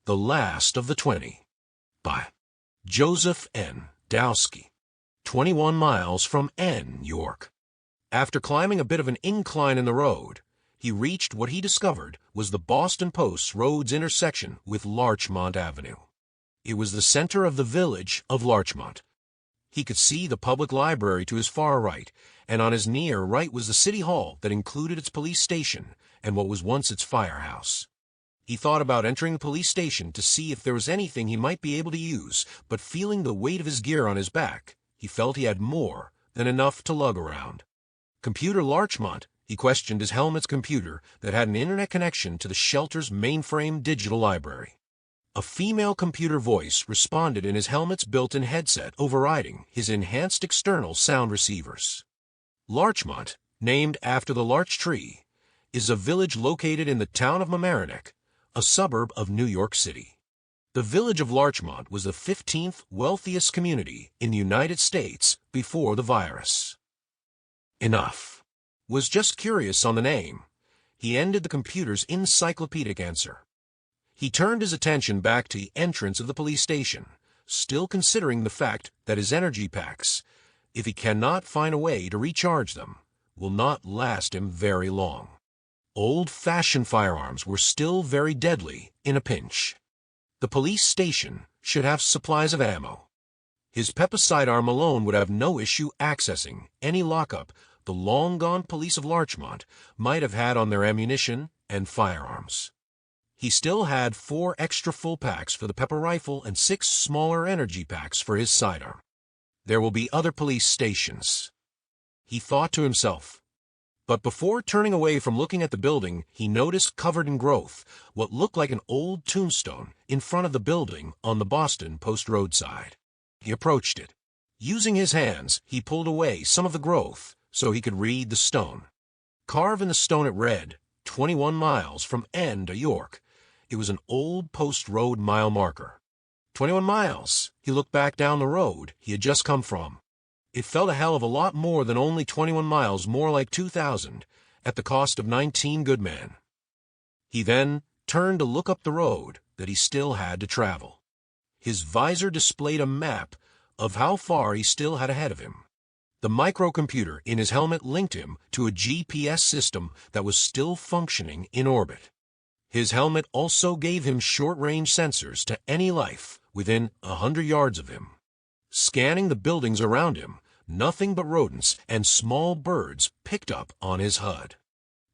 The Last of the 20 by Joseph N. Wdowski, 21 miles from N, York. After climbing a bit of an incline in the road, he reached what he discovered was the Boston Post Road's intersection with Larchmont Avenue. It was the center of the village of Larchmont. He could see the public library to his far right, and on his near right was the city hall that included its police station and what was once its firehouse. He thought about entering the police station to see if there was anything he might be able to use, but feeling the weight of his gear on his back, he felt he had more than enough to lug around. Computer Larchmont, he questioned his helmet's computer that had an internet connection to the shelter's mainframe digital library. A female computer voice responded in his helmet's built-in headset, overriding his enhanced external sound receivers. Larchmont, named after the larch tree, is a village located in the town of Mamaroneck, a suburb of New York City. The village of Larchmont was the 15th wealthiest community in the United States before the virus. Enough. Was just curious on the name. He ended the computer's encyclopedic answer. He turned his attention back to the entrance of the police station, still considering the fact that his energy packs, if he cannot find a way to recharge them, will not last him very long. Old-fashioned firearms were still very deadly in a pinch. The police station should have supplies of ammo. His pepper sidearm alone would have no issue accessing any lockup the long-gone police of Larchmont might have had on their ammunition and firearms. He still had 4 extra full packs for the pepper rifle and 6 smaller energy packs for his sidearm. There will be other police stations, he thought to himself. But before turning away from looking at the building, he noticed covered in growth what looked like an old tombstone in front of the building on the Boston Post roadside. He approached it. Using his hands, he pulled away some of the growth so he could read the stone. Carved in the stone it read, 21 miles from N to York. It was an old post road mile marker. 21 miles. He looked back down the road he had just come from. It felt a hell of a lot more than only 21 miles, more like 2,000, at the cost of 19 good men. He then turned to look up the road that he still had to travel. His visor displayed a map of how far he still had ahead of him. The microcomputer in his helmet linked him to a GPS system that was still functioning in orbit. His helmet also gave him short-range sensors to any life within 100 yards of him. Scanning the buildings around him, nothing but rodents and small birds picked up on his HUD.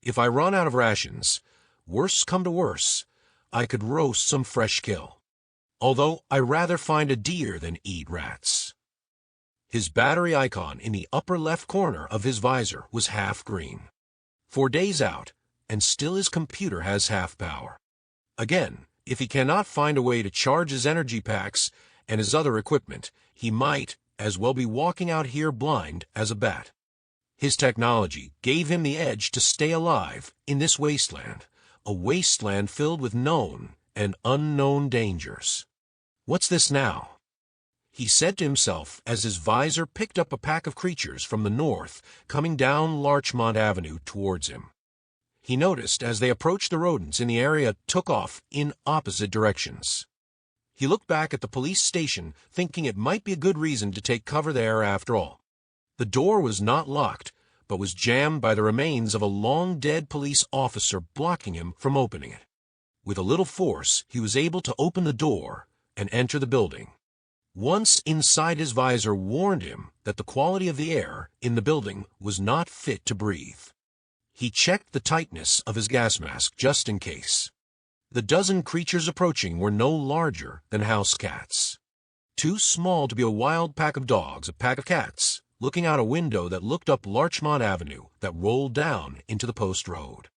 If I run out of rations, worse come to worse, I could roast some fresh kill. Although I rather find a deer than eat rats. His battery icon in the upper left corner of his visor was half green. 4 days out, and still his computer has half power. Again, if he cannot find a way to charge his energy packs and his other equipment, he might as well be walking out here blind as a bat. His technology gave him the edge to stay alive in this wasteland, a wasteland filled with known and unknown dangers. What's this now? He said to himself as his visor picked up a pack of creatures from the north coming down Larchmont Avenue towards him. He noticed as they approached the rodents in the area took off in opposite directions. He looked back at the police station, thinking it might be a good reason to take cover there after all. The door was not locked, but was jammed by the remains of a long-dead police officer blocking him from opening it. With a little force, he was able to open the door and enter the building. Once inside, his visor warned him that the quality of the air in the building was not fit to breathe. He checked the tightness of his gas mask just in case. The dozen creatures approaching were no larger than house cats. Too small to be a wild pack of dogs, a pack of cats, looking out a window that looked up Larchmont Avenue that rolled down into the post road.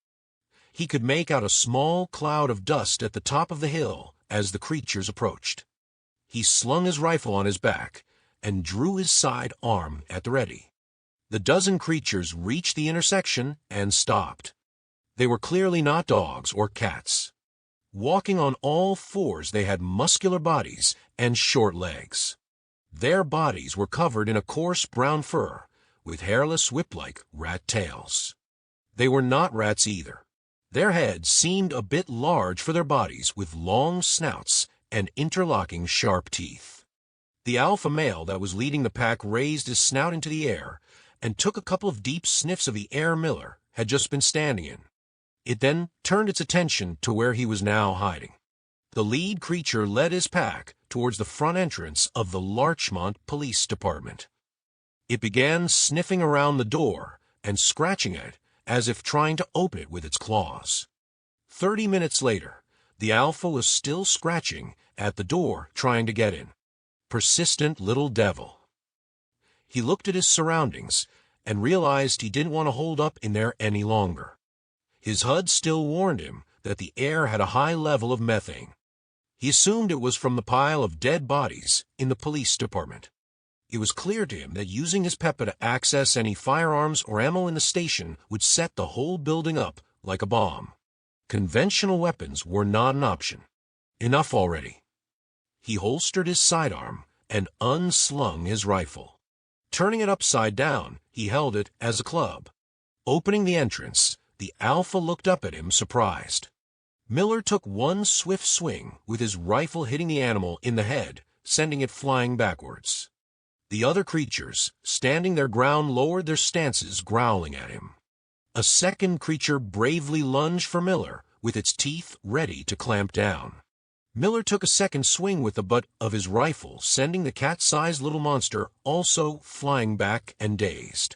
He could make out a small cloud of dust at the top of the hill as the creatures approached. He slung his rifle on his back and drew his side arm at the ready. The dozen creatures reached the intersection and stopped. They were clearly not dogs or cats. Walking on all fours, they had muscular bodies and short legs. Their bodies were covered in a coarse brown fur, with hairless whip-like rat tails. They were not rats either. Their heads seemed a bit large for their bodies, with long snouts and interlocking sharp teeth. The alpha male that was leading the pack raised his snout into the air and took a couple of deep sniffs of the air Miller had just been standing in. It then turned its attention to where he was now hiding. The lead creature led his pack towards the front entrance of the Larchmont Police Department. It began sniffing around the door and scratching at it as if trying to open it with its claws. 30 minutes later, the alpha was still scratching at the door trying to get in. Persistent little devil. He looked at his surroundings and realized he didn't want to hold up in there any longer. His HUD still warned him that the air had a high level of methane. He assumed it was from the pile of dead bodies in the police department. It was clear to him that using his Peppa to access any firearms or ammo in the station would set the whole building up like a bomb. Conventional weapons were not an option. Enough already. He holstered his sidearm and unslung his rifle. Turning it upside down, he held it as a club. Opening the entrance, the alpha looked up at him, surprised. Miller took one swift swing, with his rifle hitting the animal in the head, sending it flying backwards. The other creatures, standing their ground, lowered their stances, growling at him. A second creature bravely lunged for Miller, with its teeth ready to clamp down. Miller took a second swing with the butt of his rifle, sending the cat-sized little monster also flying back and dazed.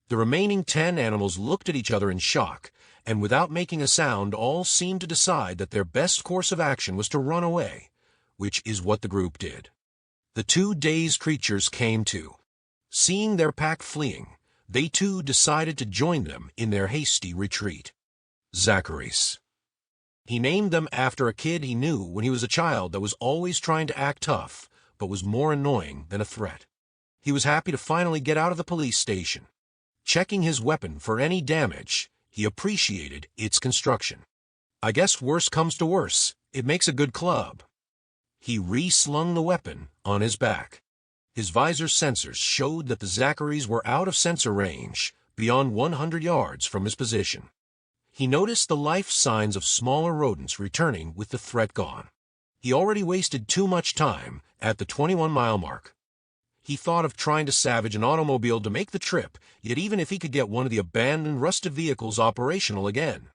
The remaining 10 animals looked at each other in shock, and without making a sound, all seemed to decide that their best course of action was to run away, which is what the group did. The 2 dazed creatures came to. Seeing their pack fleeing, they too decided to join them in their hasty retreat. Zachary's. He named them after a kid he knew when he was a child that was always trying to act tough, but was more annoying than a threat. He was happy to finally get out of the police station. Checking his weapon for any damage, he appreciated its construction. I guess worse comes to worse, it makes a good club. He re-slung the weapon on his back. His visor sensors showed that the Zacharys were out of sensor range, beyond 100 yards from his position. He noticed the life signs of smaller rodents returning with the threat gone. He already wasted too much time at the 21-mile mark. He thought of trying to salvage an automobile to make the trip, yet even if he could get one of the abandoned, rusted vehicles operational again.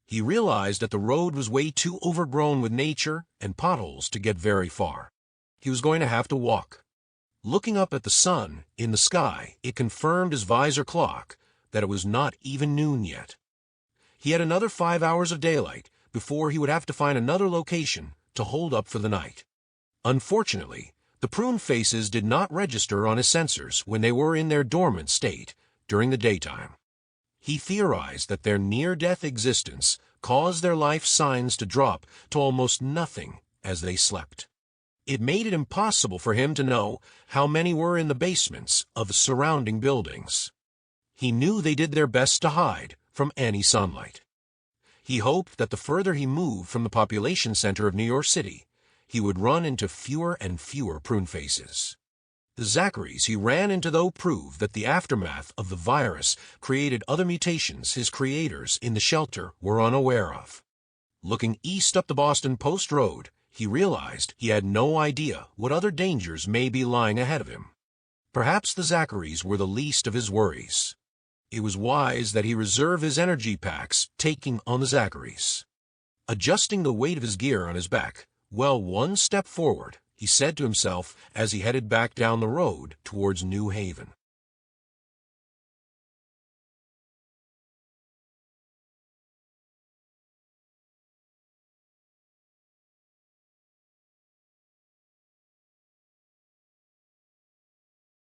He realized that the road was way too overgrown with nature and potholes to get very far. He was going to have to walk. Looking up at the sun in the sky, it confirmed his visor clock that it was not even noon yet. He had another 5 hours of daylight before he would have to find another location to hold up for the night. Unfortunately, the prune faces did not register on his sensors when they were in their dormant state during the daytime. He theorized that their near-death existence caused their life signs to drop to almost nothing as they slept. It made it impossible for him to know how many were in the basements of the surrounding buildings. He knew they did their best to hide from any sunlight. He hoped that the further he moved from the population center of New York City, he would run into fewer and fewer prune faces. The Zacharys he ran into, though, proved that the aftermath of the virus created other mutations his creators in the shelter were unaware of. Looking east up the Boston Post Road, he realized he had no idea what other dangers may be lying ahead of him. Perhaps the Zacharys were the least of his worries. It was wise that he reserve his energy packs, taking on the Zacharys. Adjusting the weight of his gear on his back, well, one step forward, he said to himself as he headed back down the road towards New Haven.